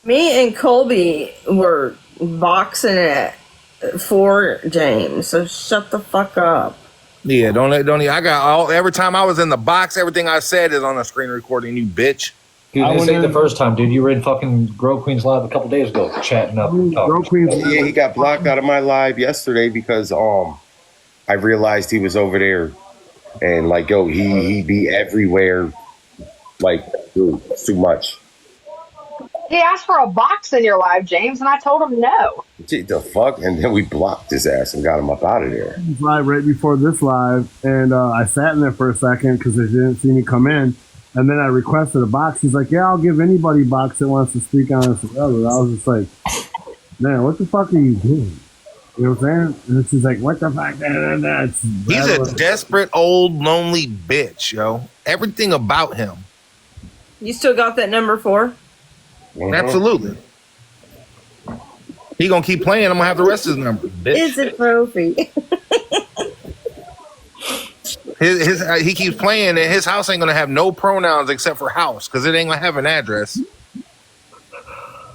Me and Colby were boxing it for James, so shut the fuck up. Yeah, don't. I got all. Every time I was in the box, everything I said is on the screen recording. You bitch. Dude, this ain't the first time, dude. You were in fucking Grove Queens Live a couple days ago, chatting up. Grove Queens. Yeah, he got blocked out of my live yesterday because I realized he was over there, and like, yo, he be everywhere. Like, dude, it's too much. He asked for a box in your live, James, and I told him no. The fuck? And then we blocked his ass and got him up out of there. Live right before this live, and I sat in there for a second because they didn't see me come in, and then I requested a box. He's like, "Yeah, I'll give anybody a box that wants to speak on this." I was just like, "Man, what the fuck are you doing?" You know what I'm saying? And she's like, "What the fuck?" He's a desperate, old, lonely bitch, yo. Everything about him. You still got that number 4? Mm-hmm. Absolutely. He gonna keep playing. I'm gonna have the rest of his number. Bitch. It's a trophy. He keeps playing, and his house ain't gonna have no pronouns except for house, because it ain't gonna have an address.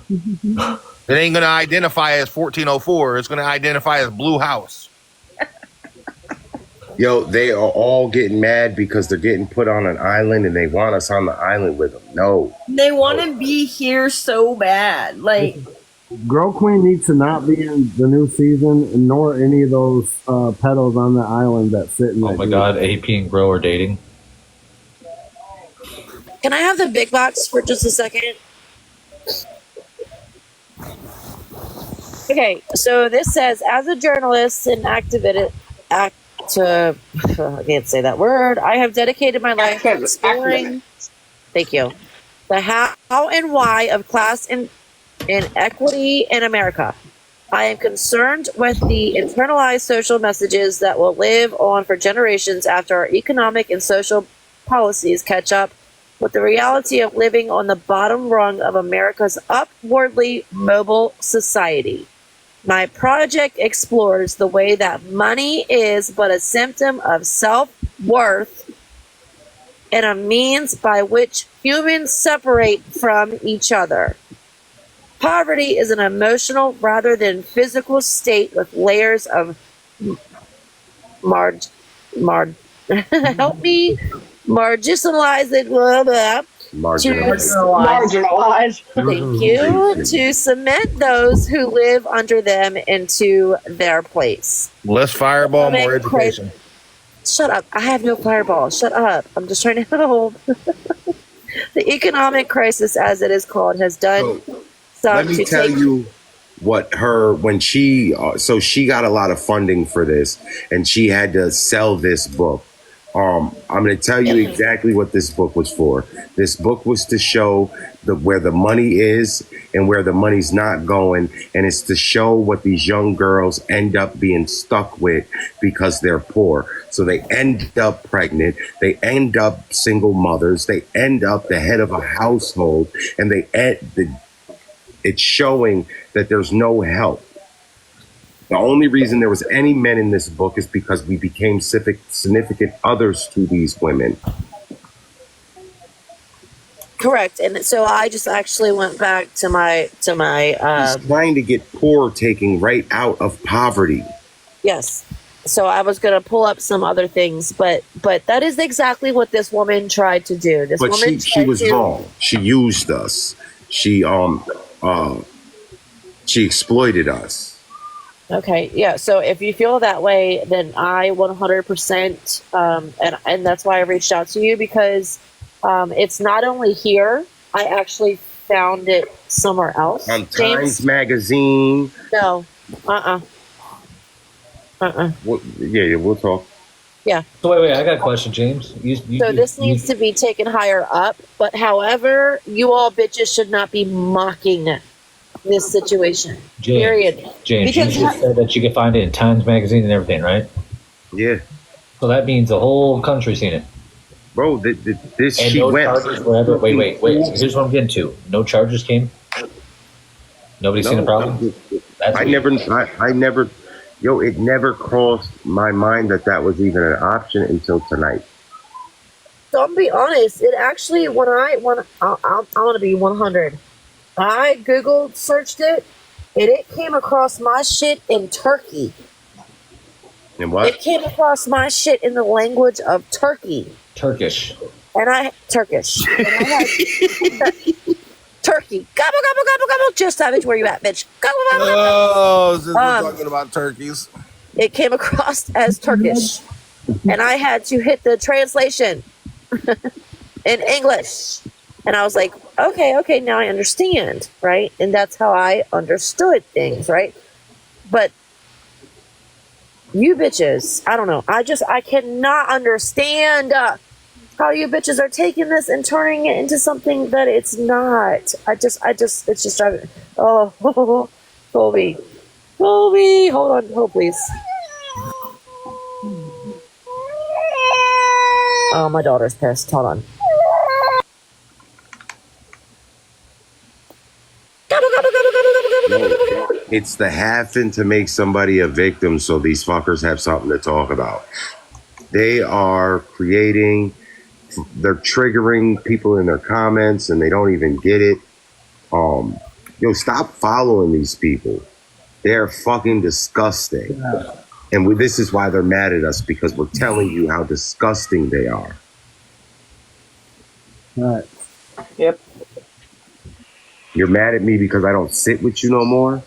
It ain't gonna identify as 1404. It's gonna identify as Blue House. Yo, they are all getting mad because they're getting put on an island and they want us on the island with them. No. They want to be here so bad. Like, Girl Queen needs to not be in the new season, nor any of those pedals on the island that sit in. Oh my god, AP and Grow are dating. Can I have the big box for just a second? Okay, so this says, as a journalist and activist, I can't say that word. I have dedicated my life to exploring. Thank you. The how and why of class and equity in America. I am concerned with the internalized social messages that will live on for generations after our economic and social policies catch up with the reality of living on the bottom rung of America's upwardly mobile society. My project explores the way that money is but a symptom of self-worth and a means by which humans separate from each other. Poverty is an emotional rather than physical state with layers of help me, marginalized, blah, blah, marginalized. Thank you. To cement those who live under them into their place. Less fireball, more education. Shut up. I have no fireball. Shut up. I'm just trying to help. The economic crisis, as it is called, has done some. Let me tell you what when she got a lot of funding for this, and she had to sell this book. I'm going to tell you exactly what this book was for. This book was to show where the money is and where the money's not going. And it's to show what these young girls end up being stuck with because they're poor. So they end up pregnant. They end up single mothers. They end up the head of a household. And it's showing that there's no help. The only reason there was any men in this book is because we became significant others to these women. Correct. And so I just actually went back to my trying to get poor taken right out of poverty. Yes. So I was going to pull up some other things, but that is exactly what this woman tried to do. She was wrong. She used us. She exploited us. Okay, yeah. So if you feel that way, then I 100%, and that's why I reached out to you, because it's not only here. I actually found it somewhere else. On Times Magazine. No. Yeah, we'll talk. Yeah. So wait, I got a question, James. This needs to be taken higher up. But however, you all bitches should not be mocking this situation. Period. James, you just said that you could find it in Times Magazine and everything, right? Yeah. So that means the whole country's seen it. Bro, this and she no went. Charges, whatever. Wait. Here's what I'm getting to. No charges came. Nobody's seen a problem. It never crossed my mind that was even an option until tonight. So I'm gonna be honest. It actually, I'm gonna be 100. I Googled, searched it, and it came across my shit in Turkey. And what? It came across my shit in the language of Turkey. Turkish. Turkish. And I had Turkey. Gobble, gobble, gobble, gobble. Just Savage, where you at, bitch? Gobble, gobble, gobble. Oh, since we're talking about turkeys. It came across as Turkish. And I had to hit the translation in English. And I was like, okay, now I understand, right? And that's how I understood things, right? But you bitches, I don't know. I cannot understand how you bitches are taking this and turning it into something that it's not. It's just driving. Oh, Colby, hold on, hold please. Oh, my daughter's pissed. Hold on. It's the having to make somebody a victim so these fuckers have something to talk about. They are they're triggering people in their comments and they don't even get it. Stop following these people. They're fucking disgusting. Yeah. And this is why they're mad at us, because we're telling you how disgusting they are. Right. Yep. You're mad at me because I don't sit with you no more.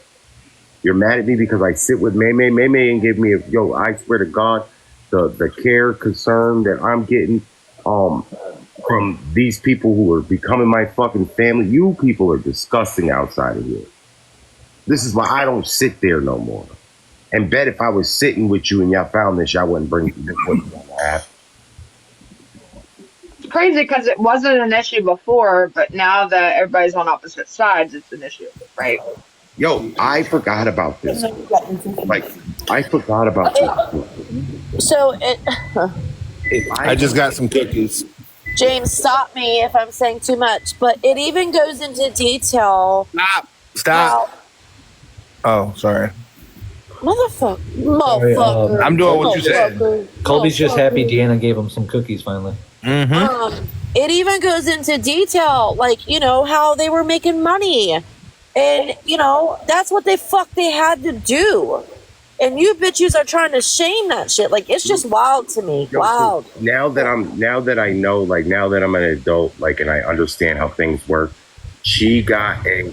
You're mad at me because I sit with May May. May May and give me I swear to God, the care, concern that I'm getting from these people who are becoming my fucking family. You people are disgusting outside of here. This is why I don't sit there no more. And bet if I was sitting with you and y'all found this, y'all wouldn't bring this wouldn't happen. It's crazy because it wasn't an issue before, but now that everybody's on opposite sides, it's an issue, right? Yo, I forgot about this. I forgot about this. So, I just got some cookies. James, stop me if I'm saying too much, but it even goes into detail. Stop. Oh, sorry. Motherfucker. I'm doing what you said. Colby's just happy Deanna gave him some cookies finally. Mm-hmm. It even goes into detail, like, how they were making money. And, that's what they had to do. And you bitches are trying to shame that shit. Like, it's just wild to me. Wild. So now that I know, now that I'm an adult, and I understand how things work, she got a,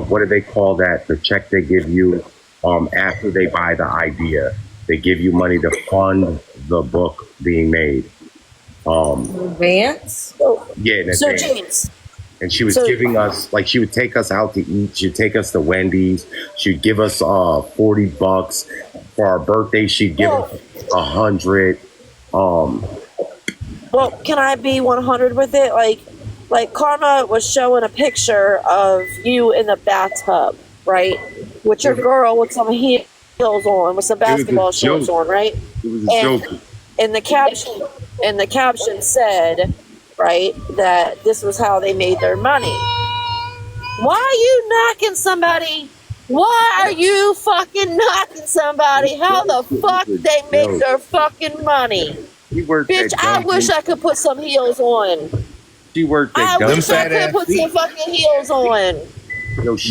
what do they call that? The check they give you after they buy the idea. They give you money to fund the book being made. Advance? Yeah. So, James. And she was giving us, she would take us out to eat. She'd take us to Wendy's. She'd give us $40 for our birthday. She'd give us 100. Well, can I be 100 with it? Like Karma was showing a picture of you in the bathtub, right? With your girl with some heels on, with some basketball shorts on, right? It was a joke. And the caption said, right, that this was how they made their money. Why are you knocking somebody? Why are you fucking knocking somebody? How the fuck they make their fucking money? Bitch, I wish I could put some heels on. She worked at I wish I could put some fucking heels on.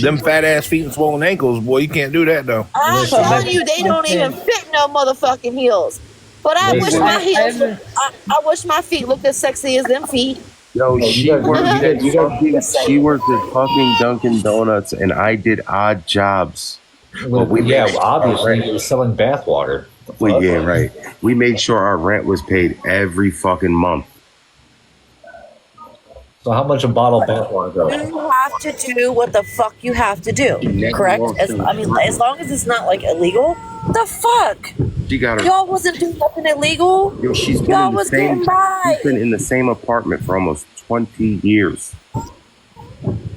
Them fat ass feet and swollen ankles, boy, you can't do that though. I'm telling you, they don't even fit no motherfucking heels. But I wish my heels, I wish my feet looked as sexy as them feet. Yo, she worked at fucking Dunkin' Donuts, and I did odd jobs. Obviously, you were selling bathwater. Well, yeah, right. We made sure our rent was paid every fucking month. So how much a bottle of bathwater goes? You have to do what the fuck you have to do, correct? As long as it's not illegal. The fuck? She got her. Y'all wasn't doing nothing illegal. Yo, y'all was getting by. She's been in the same apartment for almost 20 years.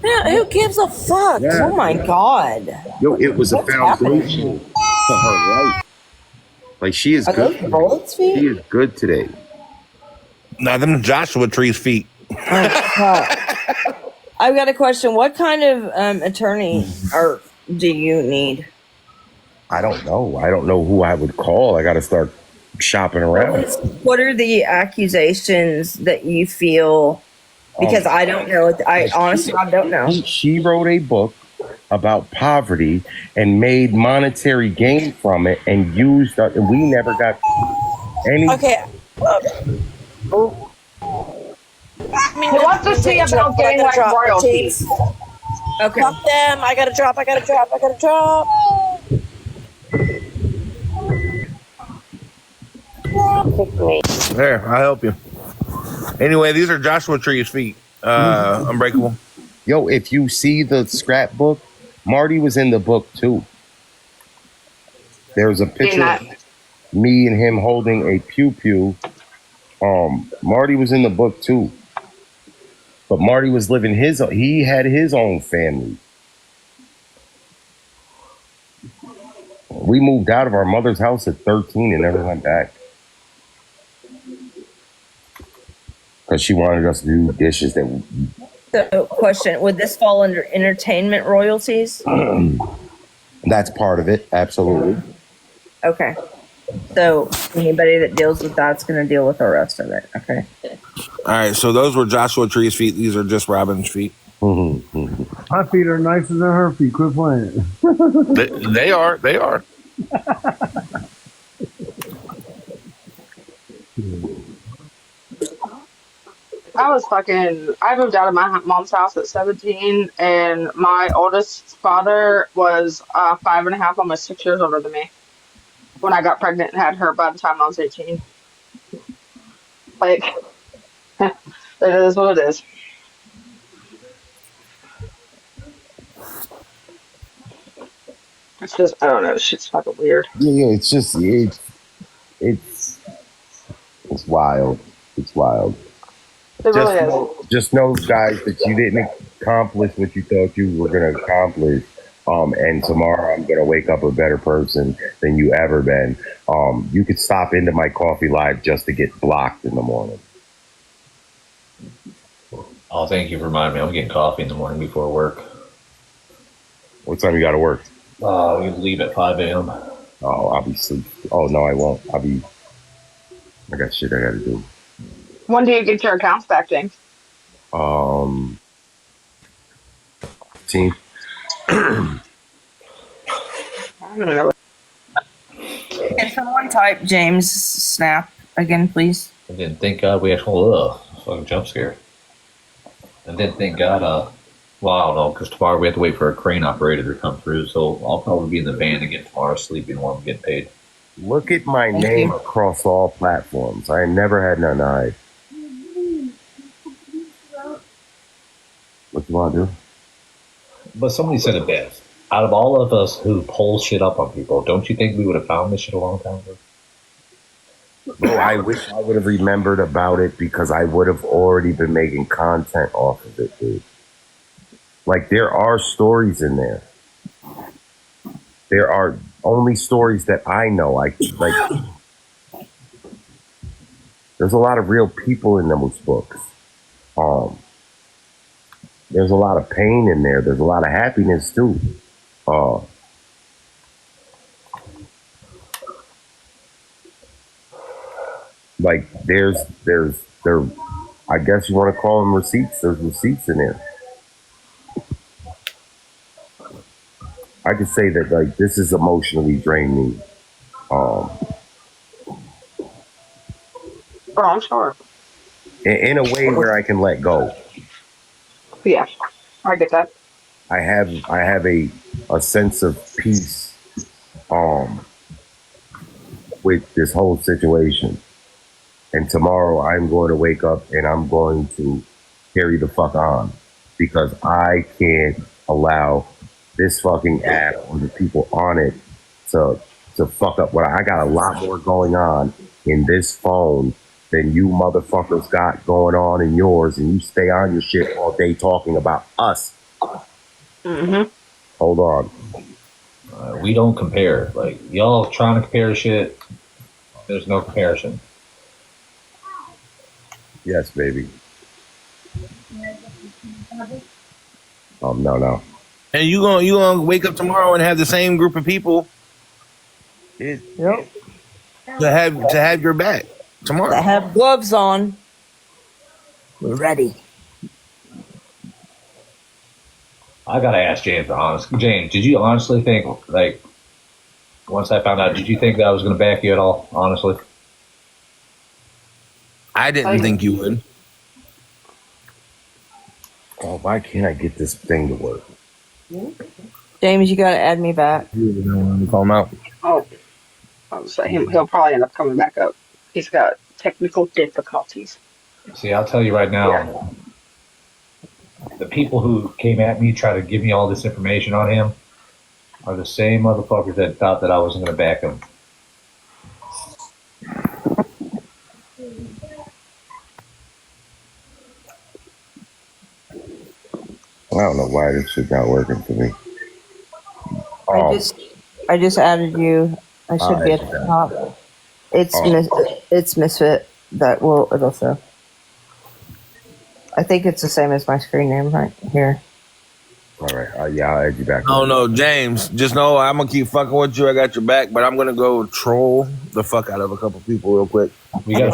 Yeah, who gives a fuck? Yeah. Oh my God. Yo, it was a foundation to her life. She is good. Those bullets feet? She is good today. Now them Joshua Tree's feet. I've got a question. What kind of attorney do you need? I don't know. I don't know who I would call. I got to start shopping around. What are the accusations that you feel Because I don't know. I honestly, I don't know. She wrote a book about poverty and made monetary gain from it and used it. And we never got any. Okay. Oh. I mean, He wants to see about getting like royalties. Okay. Fuck them. I gotta drop. Pick me. There, I'll help you. Anyway, these are Joshua Tree's feet. Unbreakable. Yo, if you see the scrapbook, Marty was in the book too. There's a picture of me and him holding a pew. Marty was in the book too. But Marty was living he had his own family. We moved out of our mother's house at 13 and never went back. Because she wanted us to do dishes that... So, question, would this fall under entertainment royalties? That's part of it, absolutely. Okay. So, anybody that deals with that's going to deal with the rest of it. Okay. All right, so those were Joshua Tree's feet. These are just Robin's feet. My feet are nicer than her feet. Quit playing. They are. I moved out of my mom's house at 17, and my oldest father was 5.5, almost 6 years older than me when I got pregnant and had her by the time I was 18. Like, it is what it is. It's just, I don't know, shit's fucking weird. Yeah, it's just, it's wild. It's wild. It really is. Just know, guys, that you didn't accomplish what you thought you were going to accomplish. And tomorrow I'm going to wake up a better person than you ever been. You could stop into my coffee live just to get blocked in the morning. Oh, thank you for reminding me. I'm getting coffee in the morning before work. What time you got to work? We leave at 5 a.m. Oh, I'll be asleep. Oh, no, I won't. I got shit I got to do. When do you get your accounts back, James? Team. I don't know. Can someone type James Snap again, please? And then thank God we actually, fucking jump scare. And then thank God, well, I don't know, because tomorrow we have to wait for a crane operator to come through, so I'll probably be in the van again tomorrow, sleeping while I'm getting paid. Look at my name across all platforms. I never had none to hide. What you want to do? But somebody said it best. Out of all of us who pull shit up on people, don't you think we would have found this shit a long time ago? Bro, I wish I would have remembered about it because I would have already been making content off of it, dude. Like, there are stories in there. There are only stories that I know. Like, there's a lot of real people in those books. There's a lot of pain in there. There's a lot of happiness too. Like there, I guess you want to call them receipts. There's receipts in there. I could say that like this is emotionally draining me. Oh, I'm sure. In a way where I can let go. Yeah, I get that. I have a sense of peace with this whole situation. And tomorrow I'm going to wake up and I'm going to carry the fuck on because I can't allow this fucking app or the people on it to fuck up what I got. A lot more going on in this phone than you motherfuckers got going on in yours, and you stay on your shit all day talking about us. Mm-hmm. Hold on. We don't compare. Like, y'all trying to compare shit, there's no comparison. Yes, baby. No. And you gonna wake up tomorrow and have the same group of people Yep. to have your back tomorrow. That have gloves on. We're ready. I gotta ask James, honestly. James, did you honestly think, like, once I found out, did you think that I was gonna back you at all? Honestly, I didn't think you would. Oh, why can't I get this thing to work? James, you gotta add me back. Call him out. Oh, I was saying he'll probably end up coming back up. He's got technical difficulties. see, I'll tell you right now, the people who came at me, try to give me all this information on him, are the same motherfuckers that thought that I wasn't gonna back him. I don't know why this shit not working for me. I just added you. I should be at the top. It's Misfit that it'll show. I think it's the same as my screen name right here. All right. Yeah, I'll add you back. Oh no, James. Just know I'm gonna keep fucking with you. I got your back, but I'm gonna go troll the fuck out of a couple people real quick. We gotta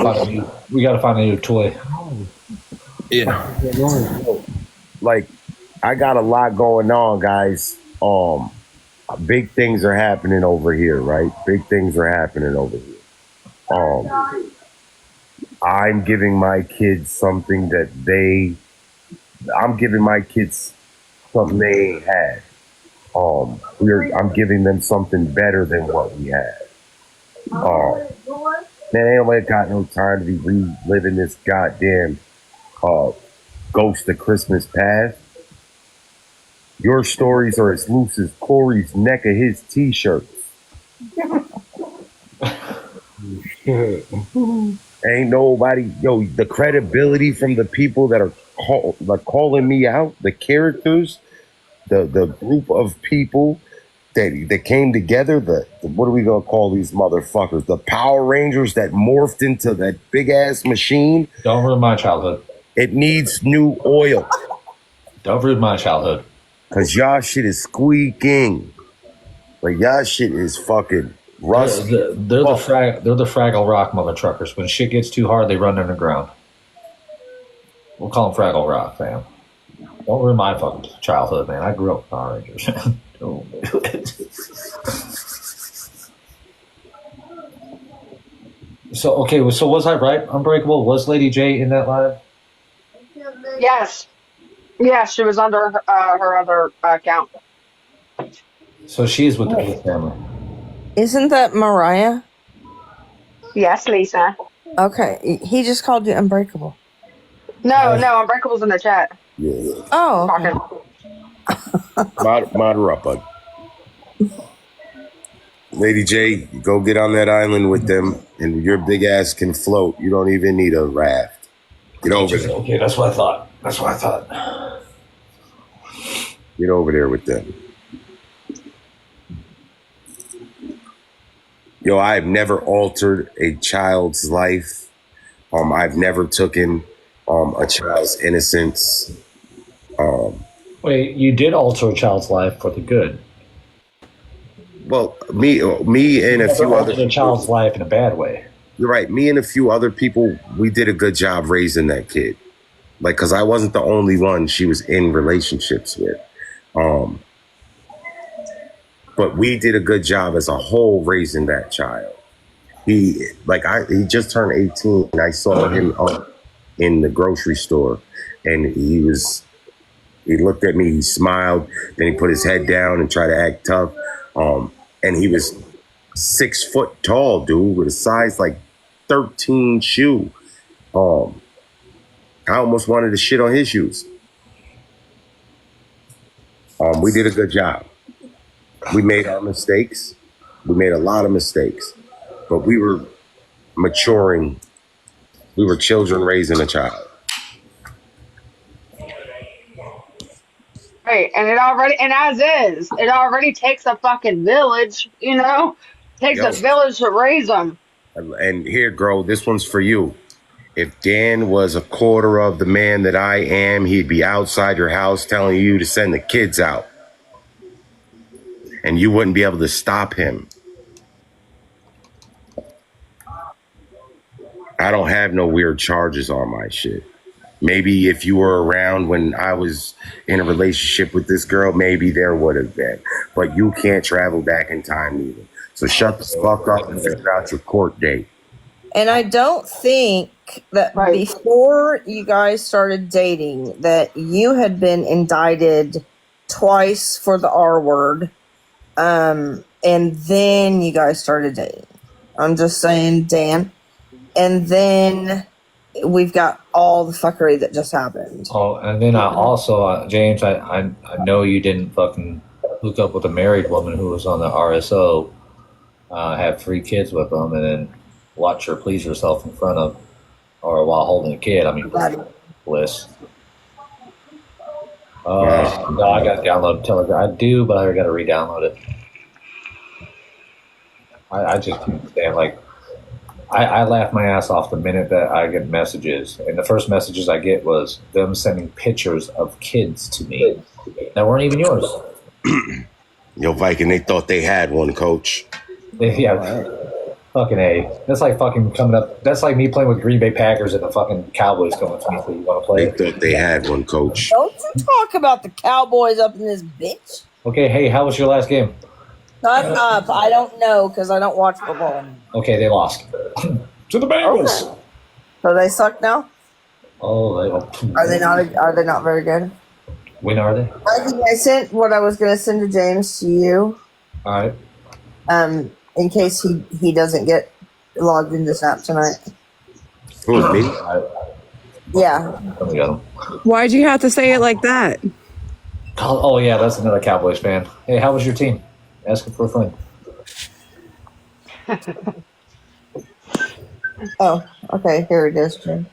find a new toy. Yeah. Like, I got a lot going on, guys. Big things are happening over here, right? Big things are happening over here. I'm giving my kids something I'm giving my kids something they ain't had. I'm giving them something better than what we had. Man, ain't nobody got no time to be reliving this goddamn Ghost of Christmas Past. Your stories are as loose as Corey's neck of his t-shirts. Ain't nobody, the credibility from the people that are calling me out, the characters, the group of people that came together, what are we gonna call these motherfuckers? The Power Rangers that morphed into that big ass machine. Don't ruin my childhood. It needs new oil. Don't ruin my childhood. Cause y'all shit is squeaking. Like, y'all shit is fucking rusty. They're the Fraggle Rock mother truckers. When shit gets too hard, they run underground. We'll call them Fraggle Rock, fam. Don't ruin my fucking childhood, man. I grew up with Power Rangers. So was I right? Unbreakable was Lady J in that live? Yes. Yeah, she was under her other account. So she's with the Big family. Isn't that Mariah? Yes, Lisa. Okay, he just called you Unbreakable. No, Unbreakable's in the chat. Yeah. Oh, okay. Mod her up, bud. Lady J, go get on that island with them, and your big ass can float. You don't even need a raft. Get over there. Okay, that's what I thought. Get over there with them. Yo, I've never altered a child's life. I've never taken a child's innocence. Wait, you did alter a child's life for the good. Well, me and a few other a child's life in a bad way. You're right. Me and a few other people, we did a good job raising that kid. Like, because I wasn't the only one she was in relationships with. But we did a good job as a whole raising that child. He just turned 18, and I saw him in the grocery store, and he looked at me, he smiled, then he put his head down and tried to act tough. And he was 6 foot tall, dude, with a size like 13 shoe. I almost wanted to shit on his shoes. We did a good job. We made our mistakes. We made a lot of mistakes, but we were maturing. We were children raising a child. Right, and it already takes a fucking village, takes a village to raise them. And here, girl, this one's for you. If Dan was a quarter of the man that I am, he'd be outside your house telling you to send the kids out. And you wouldn't be able to stop him. I don't have no weird charges on my shit. Maybe if you were around when I was in a relationship with this girl, maybe there would have been. But you can't travel back in time either. So shut the fuck up and figure out your court date. And I don't think that before you guys started dating that you had been indicted twice for the R word. And then you guys started dating. I'm just saying, Dan. And then we've got all the fuckery that just happened. Oh, and then I also, James, I know you didn't fucking hook up with a married woman who was on the RSO, have 3 kids with them, and then watch her please herself in front of or while holding a kid. I mean, bliss. No, I got to download Telegram. I do, but I got to re-download it. I just can't stand, like, I laugh my ass off the minute that I get messages. And the first messages I get was them sending pictures of kids to me that weren't even yours. Yo, Viking, they thought they had one, coach. Yeah, fucking A. That's like fucking coming up. That's like me playing with Green Bay Packers and the fucking Cowboys coming to me. So you want to play? They thought they had one, coach. Don't you talk about the Cowboys up in this bitch. Okay, hey, how was your last game? Shut up. I don't know because I don't watch football. Okay, they lost. To the Bengals. Okay. So they suck now? Oh, Are they not very good? When are they? I think I sent what I was going to send to James to you. All right. In case he doesn't get logged into Snap tonight. Who, me? Yeah. Why'd you have to say it like that? Oh yeah, that's another Cowboys fan. Hey, how was your team? Asking for a friend. Oh, okay. Here it is, Jim.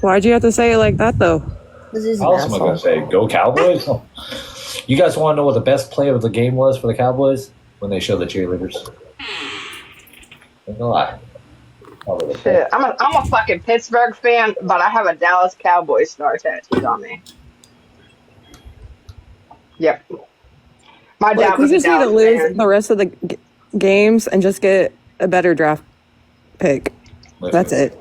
Why'd you have to say it like that, though? How else am I going to say? Go Cowboys? Oh. You guys want to know what the best play of the game was for the Cowboys? When they show the cheerleaders. No lie. Shit, I'm a fucking Pittsburgh fan, but I have a Dallas Cowboys star tattooed on me. Yep. My dad was we just need to lose the rest of the games and just get a better draft pick. That's it.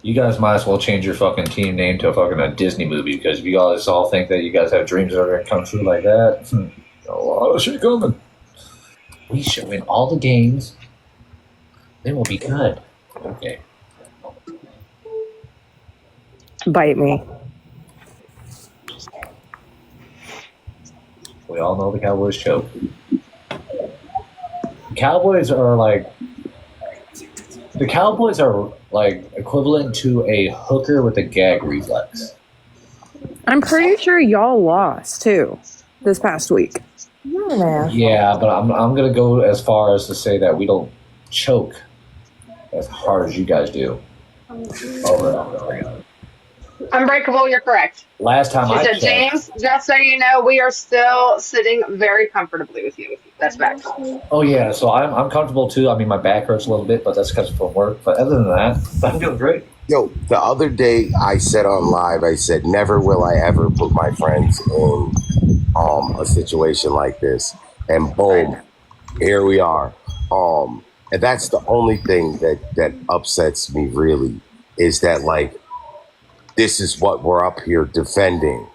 You guys might as well change your fucking team name to a Disney movie, because if you guys all think that you guys have dreams that are going to come true like that, a lot of shit coming. We should win all the games, then we'll be good. Okay. Bite me. We all know the Cowboys choke. Cowboys are like equivalent to a hooker with a gag reflex. I'm pretty sure y'all lost too this past week. Yeah, but I'm gonna go as far as to say that we don't choke as hard as you guys do. Over and over again. Unbreakable, you're correct. Last time she said, James, just so you know, we are still sitting very comfortably with you. That's facts. Oh yeah, so I'm comfortable too. I mean, my back hurts a little bit, but that's because from work. But other than that, I'm doing great. Yo, the other day I said on live, I said, never will I ever put my friends in a situation like this. And boom, here we are. And that's the only thing that upsets me really, is that, like, this is what we're up here defending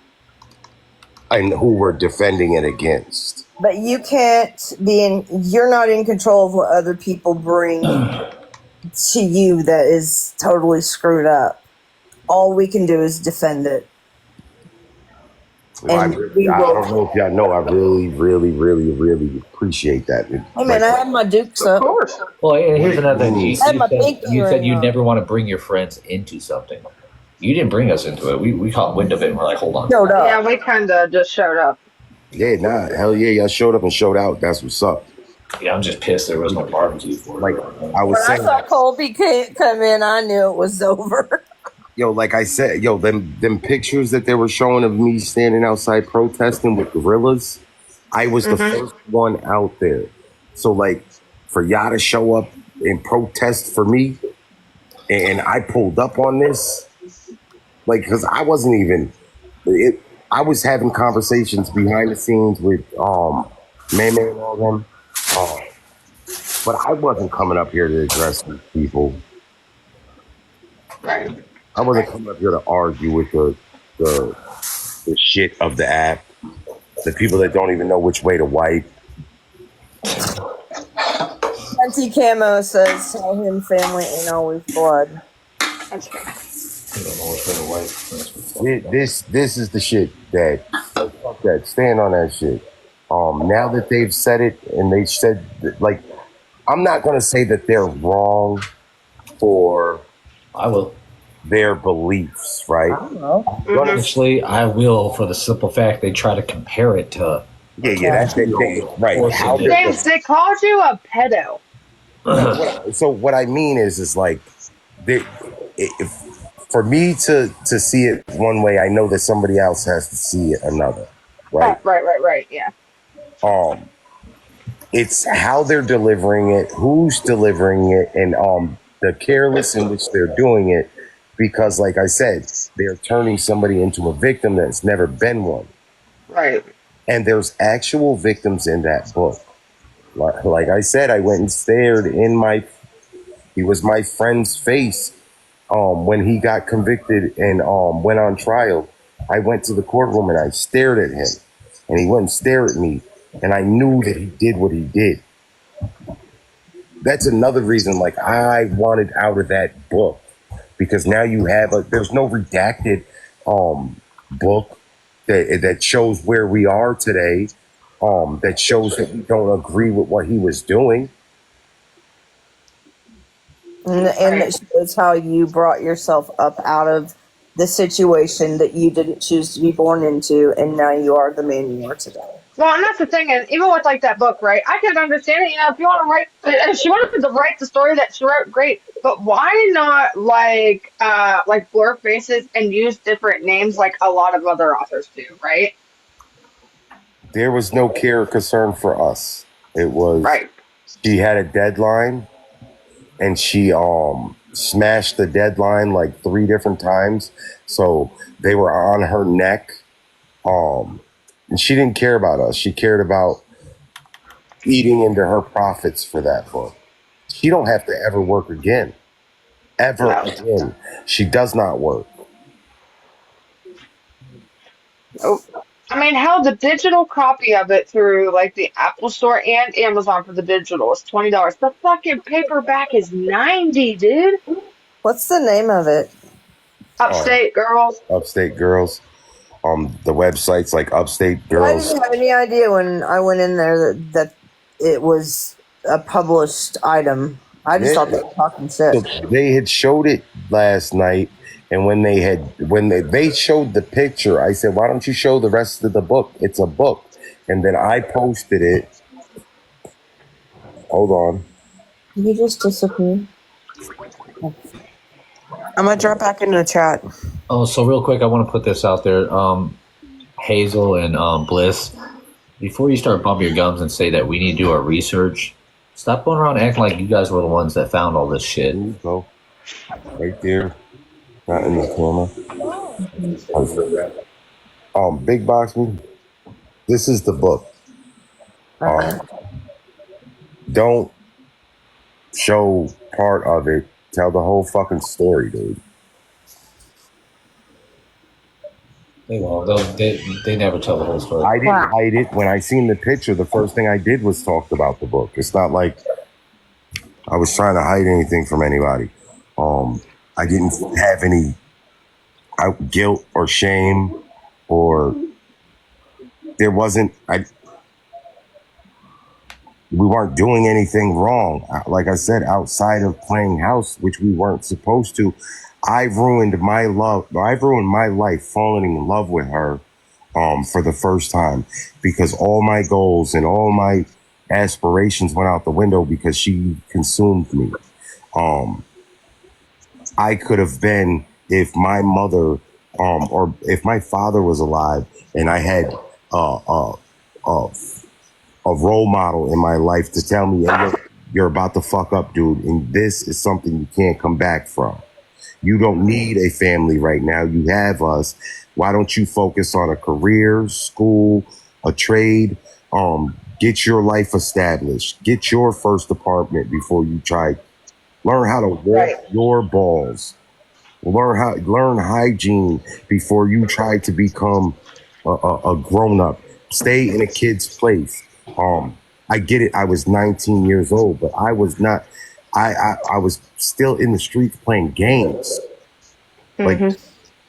and who we're defending it against. But you can't you're not in control of what other people bring to you that is totally screwed up. All we can do is defend it. Well, I don't know if y'all know, I really, really, really, really appreciate that. I mean, I have my dukes up. Of course. Well, and here's another thing. You said you right never want to bring your friends into something. You didn't bring us into it. We caught wind of it and we're like, hold on. Showed up. Yeah, we kind of just showed up. Yeah, nah, hell yeah, y'all showed up and showed out. That's what's up. Yeah, I'm just pissed there was no barbecue for it. Like I was saying, when I saw Colby come in, I knew it was over. Yo, like I said, them pictures that they were showing of me standing outside protesting with gorillas, I was the first one out there. So, like, for y'all to show up and protest for me, and I pulled up on this, like, because I wasn't even, I was having conversations behind the scenes with Man and all them, but I wasn't coming up here to address these people. Right. I wasn't coming up here to argue with the shit of the app. The people that don't even know which way to wipe. Anti Camo says, "Tell him family ain't always blood." That's fair. This is the shit that fuck that. Stand on that shit. Now that they've said it and they said like, I'm not gonna say that they're wrong for their beliefs, right? I don't know. Honestly, I will for the simple fact they try to compare it to. That's it. Right. How they called you a pedo. So what I mean is like, if for me to see it one way, I know that somebody else has to see it another, right? Right. Yeah. It's how they're delivering it, who's delivering it, and the careless in which they're doing it. Because, like I said, they're turning somebody into a victim that's never been one. Right. And there's actual victims in that book. Like I said, I went and stared in he was my friend's face when he got convicted and went on trial. I went to the courtroom and I stared at him. And he wouldn't stare at me. And I knew that he did what he did. That's another reason, like, I wanted out of that book. Because now you have there's no redacted book that shows where we are today, that shows that we don't agree with what he was doing. And it shows how you brought yourself up out of the situation that you didn't choose to be born into, and now you are the man you are today. Well, and that's the thing, and even with like that book, right? I can understand it. You know, if you want to write, if she wanted to write the story that she wrote, great. But why not like blur faces and use different names like a lot of other authors do, right? There was no care or concern for us. It was right. She had a deadline, and she smashed the deadline like 3 different times. So they were on her neck. And she didn't care about us. She cared about eating into her profits for that book. She don't have to ever work again. Ever again. She does not work. Oh, I mean, hell, the digital copy of it through like the Apple Store and Amazon for the digital is $20. The fucking paperback is $90, dude. What's the name of it? Upstate Girls. Upstate Girls. The website's like Upstate Girls. I didn't have any idea when I went in there that it was a published item. I just thought they were talking shit. So they had showed it last night, and when they showed the picture, I said, "Why don't you show the rest of the book? It's a book." And then I posted it. Hold on. Did he just disappear? I'm gonna drop back into the chat. Oh, so real quick, I want to put this out there. Hazel and Bliss, before you start bumping your gums and say that we need to do our research, stop going around acting like you guys were the ones that found all this shit. There you go. Right there. Not in the corner. Big Box Me. This is the book. Don't show part of it. Tell the whole fucking story, dude. They won't. They never tell the whole story. I didn't hide it. When I seen the picture, the first thing I did was talk about the book. It's not like I was trying to hide anything from anybody. I didn't have any guilt or shame, or there wasn't. We weren't doing anything wrong. Like I said, outside of playing house, which we weren't supposed to. I've ruined my life falling in love with her for the first time, because all my goals and all my aspirations went out the window because she consumed me. I could have been, if my mother or if my father was alive and I had a role model in my life to tell me, hey, you're about to fuck up, dude, and this is something you can't come back from. You don't need a family right now. You have us. Why don't you focus on a career, school, a trade? Get your life established. Get your first apartment before you try. Learn how to walk your balls. Learn hygiene before you try to become a grown up. Stay in a kid's place. I get it. I was 19 years old, but I was not. I was still in the streets playing games. Like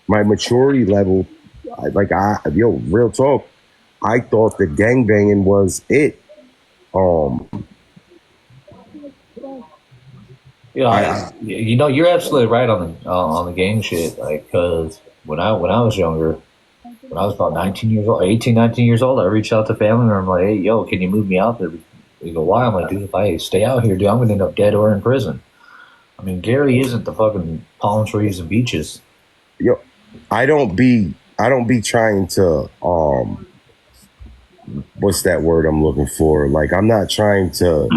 my maturity level, real talk. I thought that gangbanging was it. You're absolutely right on the gang shit. Like, because when I was younger, when I was about 19 years old, 18, 19 years old, I reached out to family and I'm like, hey, yo, can you move me out there? They go, why? I'm like, dude, if I stay out here, dude, I'm going to end up dead or in prison. I mean, Gary isn't the fucking palm trees and beaches. Yo, I don't be trying to, what's that word I'm looking for? Like, I'm not trying to,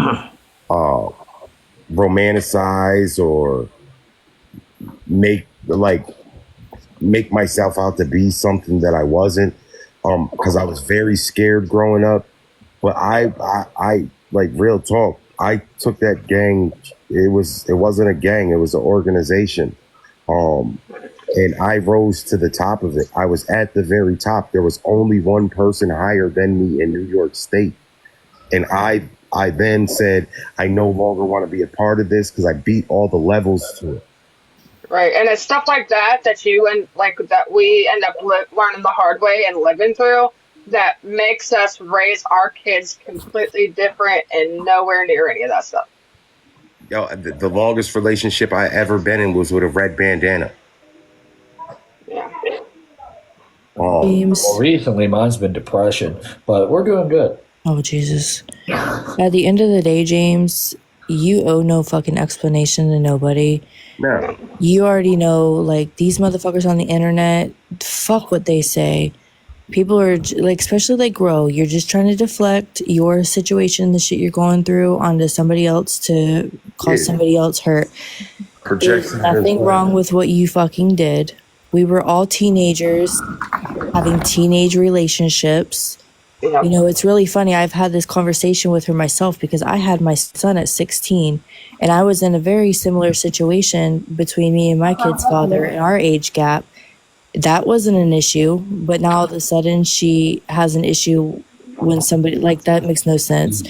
romanticize or make myself out to be something that I wasn't, because I was very scared growing up. But I like, real talk, I took that gang. It wasn't a gang, it was an organization, and I rose to the top of it. I was at the very top. There was only one person higher than me in New York State, and I then said, I no longer want to be a part of this because I beat all the levels to it. Right, and it's stuff like that that we end up learning the hard way and living through that makes us raise our kids completely different and nowhere near any of that stuff. Yo, the longest relationship I ever been in was with a red bandana. Yeah. Well, recently mine's been depression, but we're doing good. Oh, Jesus. At the end of the day, James, you owe no fucking explanation to nobody. No. You already know, like, these motherfuckers on the internet, fuck what they say. People are, like, especially, like, Grow, you're just trying to deflect your situation, the shit you're going through, onto somebody else to cause somebody else hurt. There's nothing wrong with what you fucking did. We were all teenagers having teenage relationships. You know, it's really funny. I've had this conversation with her myself because I had my son at 16 and I was in a very similar situation between me and my kid's father and our age gap. That wasn't an issue, but now all of a sudden she has an issue when somebody, like, that makes no sense.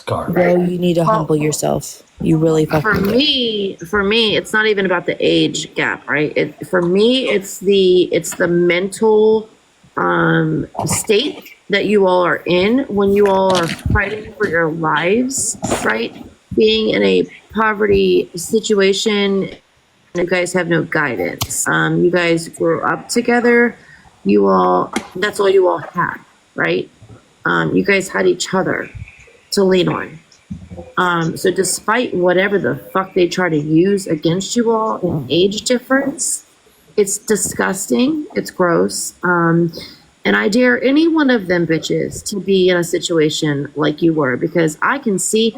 Bro, you need to humble yourself. You really fucking do. For me, it's not even about the age gap, right? For me, it's the mental state that you all are in when you all are fighting for your lives, right? Being in a poverty situation, you guys have no guidance. You guys grew up together. That's all you all had, right? You guys had each other to lean on. So despite whatever the fuck they try to use against you all in age difference, it's disgusting. It's gross. And I dare any one of them bitches to be in a situation like you were, because I can see,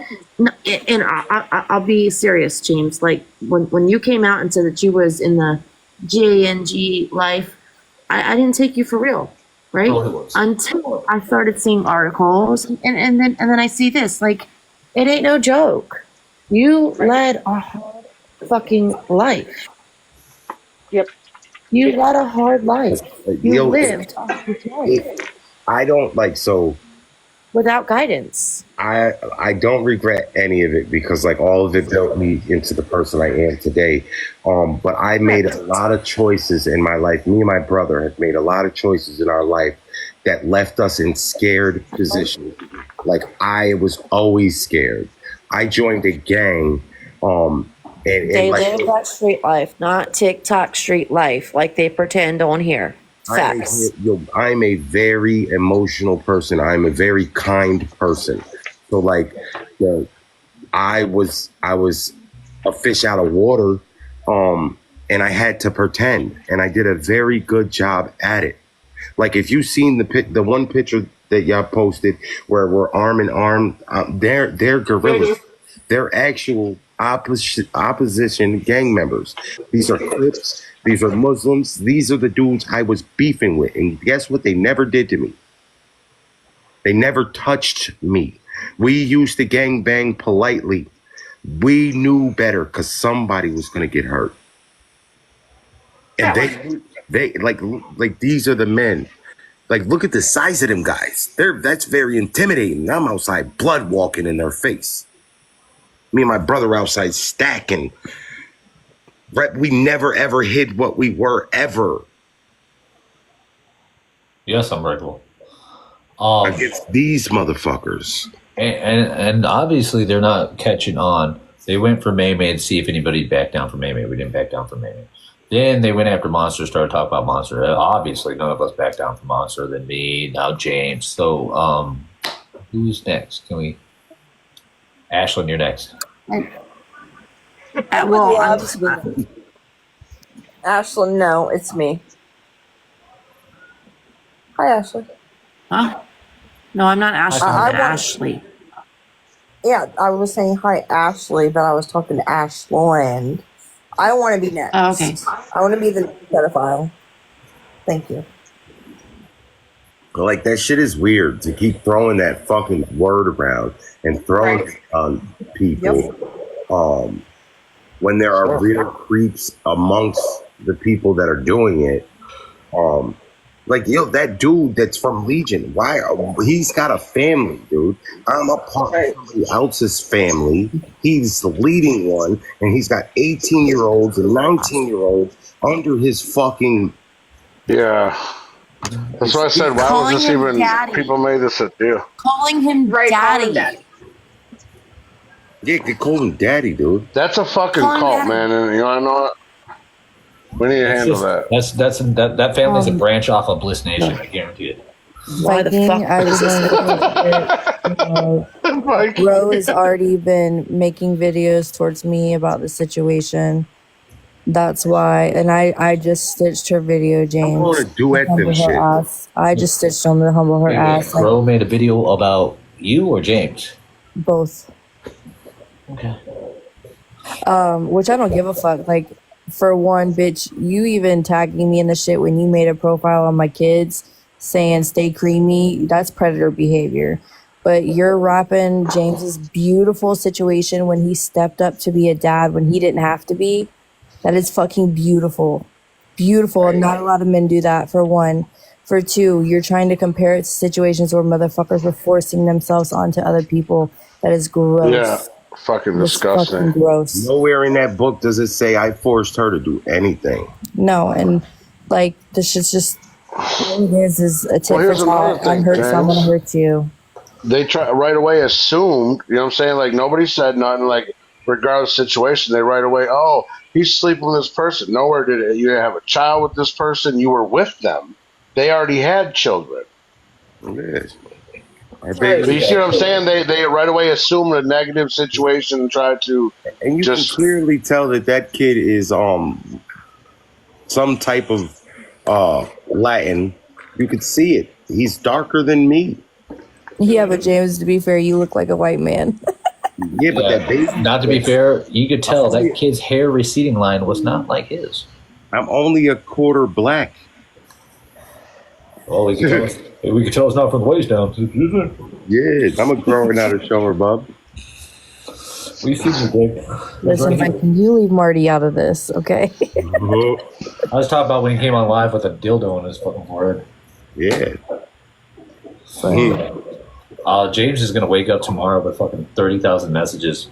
and I'll be serious, James, like when you came out and said that you was in the GANG life, I didn't take you for real, right? Until I started seeing articles and then I see this, like, it ain't no joke. You led a hard fucking life. Yep. You led a hard life. You lived a hard life. I don't like, so without guidance. I don't regret any of it because, like, all of it built me into the person I am today. But I made a lot of choices in my life. Me and my brother have made a lot of choices in our life that left us in scared positions. Like, I was always scared. I joined a gang. They live that street life, not TikTok street life like they pretend on here. Facts. I'm a very emotional person. I'm a very kind person. So, like, I was a fish out of water, and I had to pretend, and I did a very good job at it. Like, if you've seen the one picture that y'all posted where we're arm in arm, they're guerrillas. They're actual opposition gang members. These are Crips. These are Muslims. These are the dudes I was beefing with. And guess what they never did to me? They never touched me. We used to gang bang politely. We knew better because somebody was going to get hurt. And they like these are the men. Like, look at the size of them guys. That's very intimidating. I'm outside blood walking in their face. Me and my brother outside stacking. Right? We never ever hid what we were ever. Yes, I'm grateful. Against these motherfuckers. And obviously they're not catching on. They went for May to see if anybody backed down for May. We didn't back down for May. Then they went after Monster, started talking about Monster. Obviously, none of us backed down from Monster. Then me, now James. So, who's next? Can we? Ashlyn, you're next. Well, I'm just Ashley, no, it's me. Hi, Ashley. Huh? No, I'm not Ashley. I'm Ashley. Yeah, I was saying hi, Ashley, but I was talking to Ashland. I want to be next. Oh, okay. I want to be the pedophile. Thank you. Like, that shit is weird to keep throwing that fucking word around and throwing it on people. Yep. When there are real creeps amongst the people that are doing it. Like, yo, that dude that's from Legion, why? He's got a family, dude. I'm a part of somebody else's family. He's the leading one, and he's got 18-year-olds and 19-year-olds under his fucking... Yeah. That's why I said, why was this even... Daddy. People made this a deal. Calling him daddy. Yeah, they call him daddy, dude. That's a fucking cult, man, and you know what? We need to handle that. That family's a branch off of Bliss Nation. I guarantee it. Why the fuck? Ro has already been making videos towards me about the situation. That's why, and I just stitched her video, James. I want to duet them shit. I just stitched them to humble her ass. Ro made a video about you or James? Both. Okay. Which I don't give a fuck. Like, for one, bitch, you even tagging me in the shit when you made a profile on my kids saying stay creamy, that's predator behavior. But you're rapping James's beautiful situation when he stepped up to be a dad when he didn't have to be. That is fucking beautiful. Beautiful. Not a lot of men do that, for one. For two, you're trying to compare it to situations where motherfuckers were forcing themselves onto other people. That is gross. Yeah. Fucking disgusting. Fucking gross. Nowhere in that book does it say I forced her to do anything. No, and like this shit's just all it is a tit for tat. I'm hurt, so I'm gonna hurt you. They try right away assumed, you know what I'm saying? Like nobody said nothing. Like regardless of the situation, they right away, oh, he's sleeping with this person. Nowhere did it. You have a child with this person. You were with them. They already had children. Yes. You see what I'm saying? They right away assumed a negative situation and tried to, and you can clearly tell that kid is some type of Latin. You could see it. He's darker than me. Yeah, but James, to be fair, you look like a white man. Yeah, but that baby. Not to be fair, you could tell that kid's hair receding line was not like his. I'm only a quarter black. Well, we could tell it's not from the waist down. Yeah, I'm a growing out of shoulder, bub. We see the dick. Listen, Viking, you leave Marty out of this, okay? I was talking about when he came on live with a dildo in his fucking forehead. Yeah. James is gonna wake up tomorrow with fucking 30,000 messages.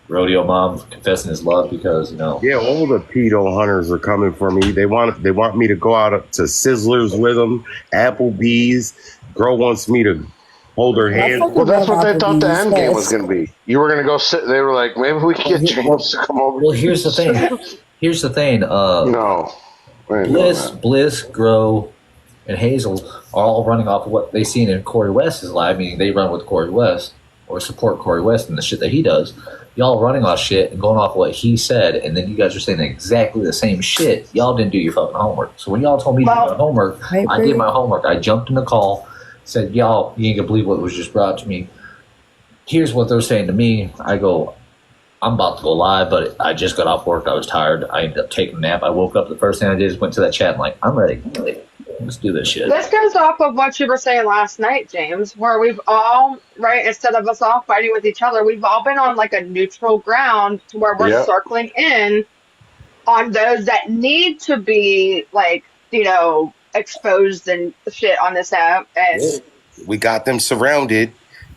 Rodeo mom confessing his love because, you know. Yeah, all the pedo hunters are coming for me. They want me to go out to Sizzlers with them, Applebee's. Girl wants me to hold her hand. Well, that's what they thought the end game was going to be. You were going to go sit. They were like, maybe we can get James to come over. Well, here's the thing. No. Bliss, Grow, and Hazel are all running off of what they seen in Corey West's live. Meaning they run with Corey West or support Corey West and the shit that he does. Y'all running off shit and going off what he said, and then you guys are saying exactly the same shit. Y'all didn't do your fucking homework. So when y'all told me to do my homework, I did my homework. I jumped in the call, said, y'all, you ain't gonna believe what was just brought to me. Here's what they're saying to me. I go, I'm about to go live, but I just got off work. I was tired. I ended up taking a nap. I woke up. The first thing I did is went to that chat and like, I'm ready. Let's do this shit. This goes off of what you were saying last night, James, where we've all, right, instead of us all fighting with each other, we've all been on like a neutral ground to where we're circling in on those that need to be like, exposed and shit on this app. And we got them surrounded,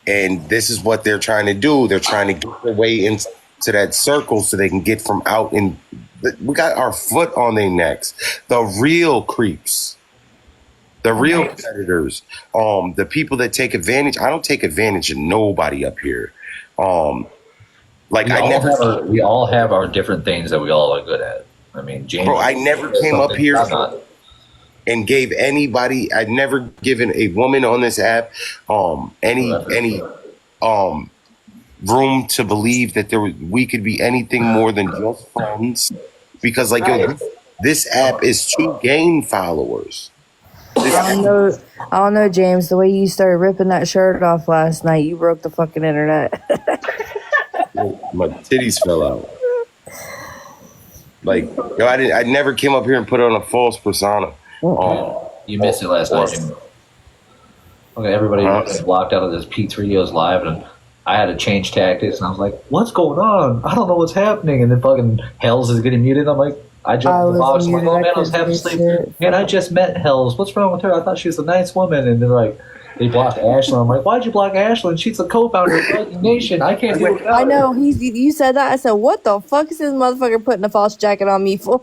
and this is what they're trying to do. They're trying to get their way into that circle so they can get from out in. We got our foot on their necks. The real creeps, the real predators, the people that take advantage. I don't take advantage of nobody up here. We all have our different things that we all are good at. I mean, James. Bro, I never came up here and gave anybody. I'd never given a woman on this app any room to believe that we could be anything more than just friends, because this app is to gain followers. I don't know, James. The way you started ripping that shirt off last night, you broke the fucking internet. My titties fell out. I never came up here and put on a false persona. You missed it last night. Okay, everybody was blocked out of this P3O's live, and I had to change tactics, and I was like, "What's going on? I don't know what's happening." And then fucking Hells is getting muted. I'm like, I jumped in the box. I'm like, "Oh man, I was half asleep." Man, I just met Hells. What's wrong with her? I thought she was a nice woman. And they're like, they blocked Ashlyn. I'm like, why'd you block Ashlyn? She's a co-founder of Viking Nation. I can't do it without her. I know. You said that. I said, what the fuck is this motherfucker putting a false jacket on me for?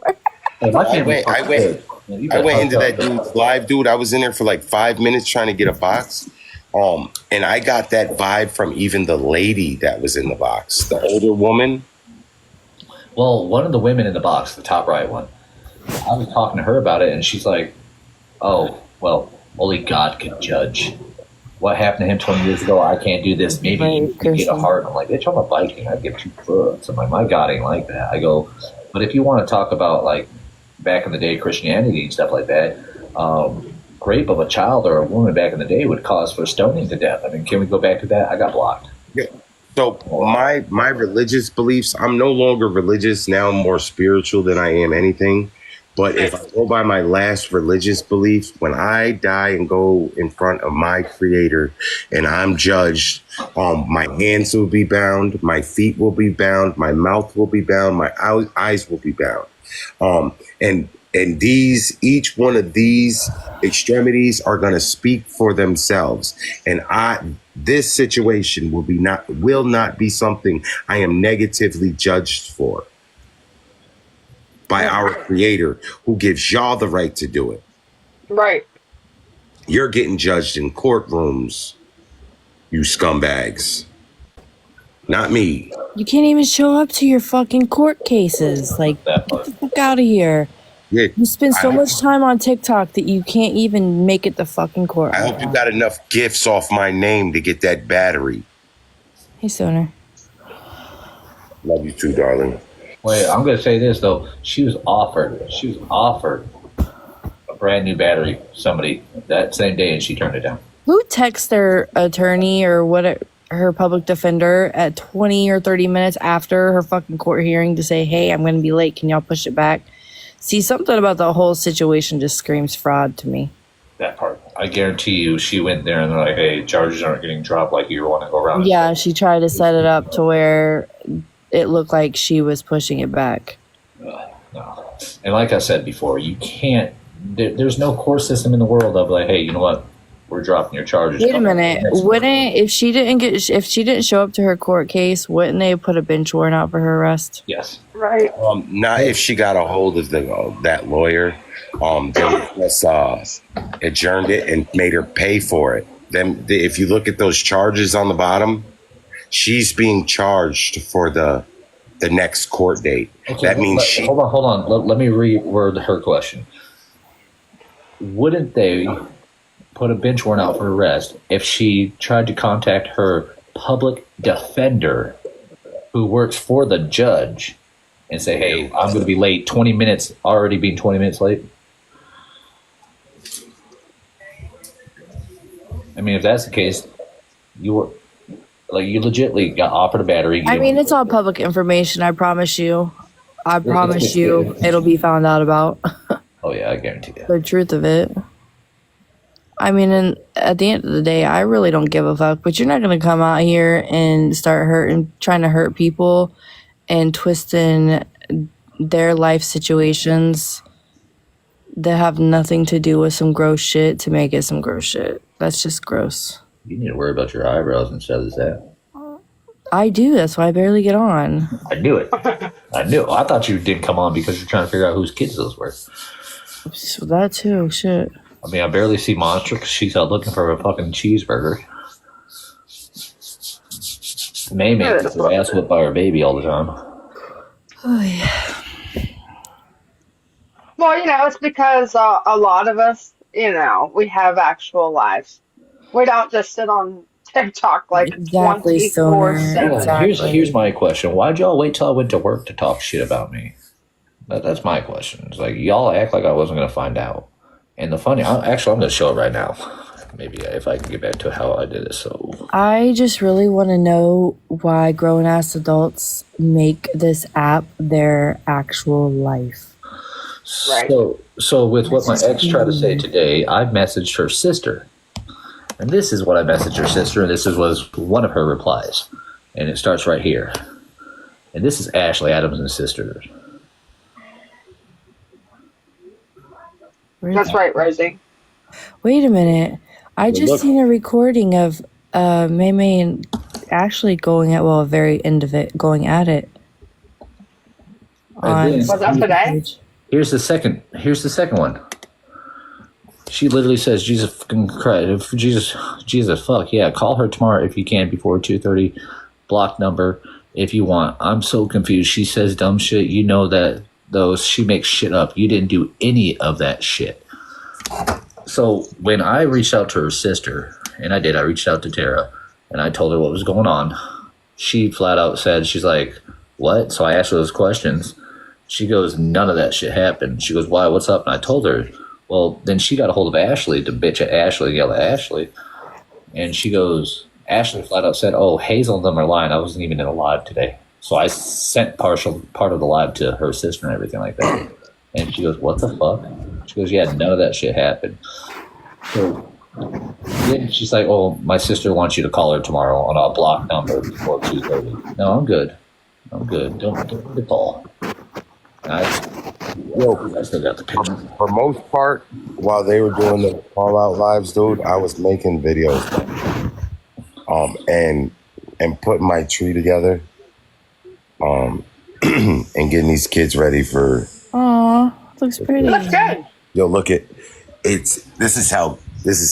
I went into that dude's live, dude. I was in there for like 5 minutes trying to get a box. And I got that vibe from even the lady that was in the box, the older woman. Well, one of the women in the box, the top right one, I was talking to her about it, and she's like, "Oh, well, only God can judge. What happened to him 20 years ago? I can't do this. Maybe you can get a heart." I'm like, "Bitch, I'm a Viking. I'd give 2 fucks." I'm like, "My God ain't like that." I go, "But if you want to talk about like back in the day Christianity and stuff like that, rape of a child or a woman back in the day would cause for stoning to death. I mean, can we go back to that?" I got blocked. Yeah. So my religious beliefs, I'm no longer religious. Now I'm more spiritual than I am anything. But if I go by my last religious beliefs, when I die and go in front of my creator and I'm judged, my hands will be bound, my feet will be bound, my mouth will be bound, my eyes will be bound. And each one of these extremities are going to speak for themselves. And this situation will not be something I am negatively judged for by our creator, who gives y'all the right to do it. Right. You're getting judged in courtrooms, you scumbags. Not me. You can't even show up to your fucking court cases. Like, get the fuck out of here. Yeah, you spend so much time on TikTok that you can't even make it to fucking court. I hope you got enough gifts off my name to get that battery. Hey, Stoner. Love you too, darling. Wait, I'm going to say this, though. She was offered a brand new battery, somebody, that same day, and she turned it down. Who texts their attorney or her public defender at 20 or 30 minutes after her fucking court hearing to say, "Hey, I'm going to be late. Can y'all push it back?" See, something about the whole situation just screams fraud to me. That part. I guarantee you she went there and they're like, "Hey, charges aren't getting dropped like you want to go around." Yeah, she tried to set it up to where it looked like she was pushing it back. No. And like I said before, you can't, there's no court system in the world of like, "Hey, you know what? We're dropping your charges." Wait a minute. If she didn't show up to her court case, wouldn't they put a bench warrant out for her arrest? Yes. Right. Not if she got a hold of that lawyer. They just adjourned it and made her pay for it. Then, if you look at those charges on the bottom, she's being charged for the next court date. Okay, that means hold on. Let me reword her question. Wouldn't they put a bench warrant out for arrest if she tried to contact her public defender who works for the judge and say, "Hey, I'm going to be late, 20 minutes, already being 20 minutes late"? I mean, if that's the case, you legitimately got offered a battery. I mean, it's all public information. I promise you. It'll be found out about. Oh, yeah, I guarantee that. The truth of it. I mean, at the end of the day, I really don't give a fuck. But you're not going to come out here and start trying to hurt people and twisting their life situations that have nothing to do with some gross shit to make it some gross shit. That's just gross. You need to worry about your eyebrows instead of that. I do. That's why I barely get on. I knew it. I knew. I thought you didn't come on because you're trying to figure out whose kids those were. So that too. Shit. I mean, I barely see Monster because she's out looking for a fucking cheeseburger. May gets her ass whipped by her baby all the time. Oh, yeah. Well, it's because a lot of us, we have actual lives. We don't just sit on TikTok like exactly, 24/7. Exactly. Here's my question. Why'd y'all wait till I went to work to talk shit about me? That's my question. It's like, y'all act like I wasn't going to find out. And the funny, I'm going to show it right now. Maybe if I can get back to how I did it. So I just really want to know why grown-ass adults make this app their actual life. Right. So with what my ex tried to say today, I messaged her sister. And this is what I messaged her sister, and this was one of her replies. And it starts right here. And this is Ashley Adams' sister. That's right, Rosie. Wait a minute. I just seen a recording of May May and Ashley going at, well, a very end of it, going at it. Was that today? Here's the second one. She literally says, Jesus fucking Christ, Jesus fuck, yeah, call her tomorrow if you can before 2:30, block number if you want. I'm so confused. She says dumb shit. You know that, though, she makes shit up. You didn't do any of that shit. So when I reached out to her sister, and I reached out to Tara, and I told her what was going on, she flat out said, she's like, what? So I asked her those questions. She goes, none of that shit happened. She goes, why? What's up? And I told her, well, then she got a hold of Ashley to bitch at Ashley, yell at Ashley. And she goes, Ashley flat out said, oh, Hazel and them are lying. I wasn't even in a live today. So I sent part of the live to her sister and everything like that. And she goes, what the fuck? She goes, yeah, none of that shit happened. So then she's like, oh, my sister wants you to call her tomorrow on a block number before 2:30. No, I'm good. Don't call. I still got the picture. For most part, while they were doing the call out lives, dude, I was making videos, and putting my tree together, and getting these kids ready for. Aw, looks pretty. Looks good. Yo, look at it's. This is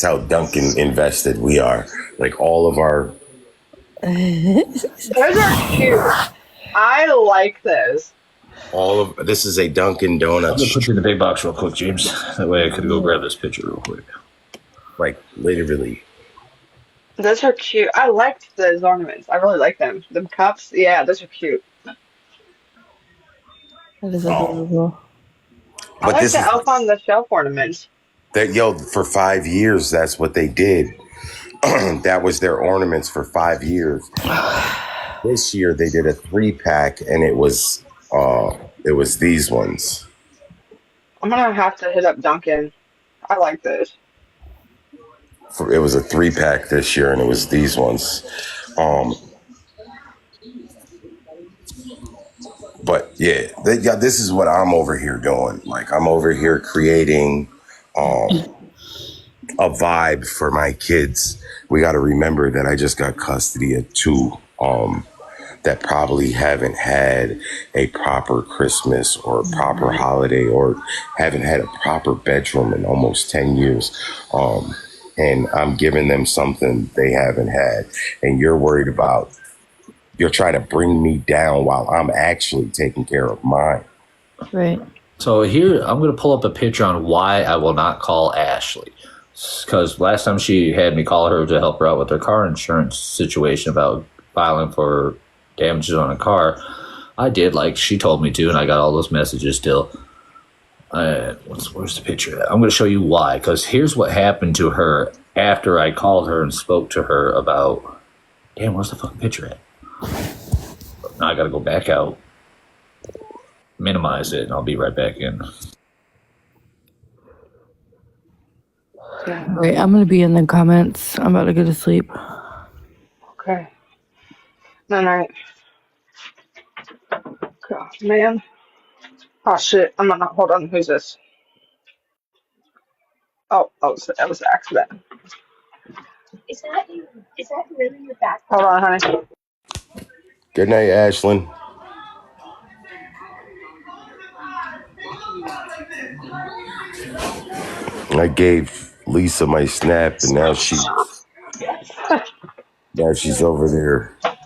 how Duncan invested we are. Like all of our. Those are cute. I like those. This is a Dunkin' Donuts. I'm gonna put you in the big box real quick, James. That way I could go grab this picture real quick. Like literally. Those are cute. I liked those ornaments. I really like them. Them cups, yeah, those are cute. That is adorable. I like the elf on the shelf ornaments. For 5 years, that's what they did. That was their ornaments for 5 years. This year they did a 3-pack, and it was these ones. I'm gonna have to hit up Duncan. I like those. It was a 3-pack this year, and it was these ones. But yeah, this is what I'm over here doing. Like I'm over here creating a vibe for my kids. We got to remember that I just got custody of 2 that probably haven't had a proper Christmas or a proper holiday or haven't had a proper bedroom in almost 10 years. And I'm giving them something they haven't had. And you're worried about, you're trying to bring me down while I'm actually taking care of mine. Right. So here, I'm going to pull up a picture on why I will not call Ashley. Because last time she had me call her to help her out with her car insurance situation about filing for damages on a car, I did like she told me to, and I got all those messages still. Where's the picture? I'm going to show you why, because here's what happened to her after I called her and spoke to her about. Damn, where's the fucking picture at? Now I got to go back out, minimize it, and I'll be right back in. Right, I'm going to be in the comments. I'm about to go to sleep. Okay. Night. God, man. Oh shit! I'm gonna hold on. Who's this? Oh, so that was an accident. Is that really your back? Hold on, honey. Good night, Ashlyn. I gave Lisa my snap, and now she's over there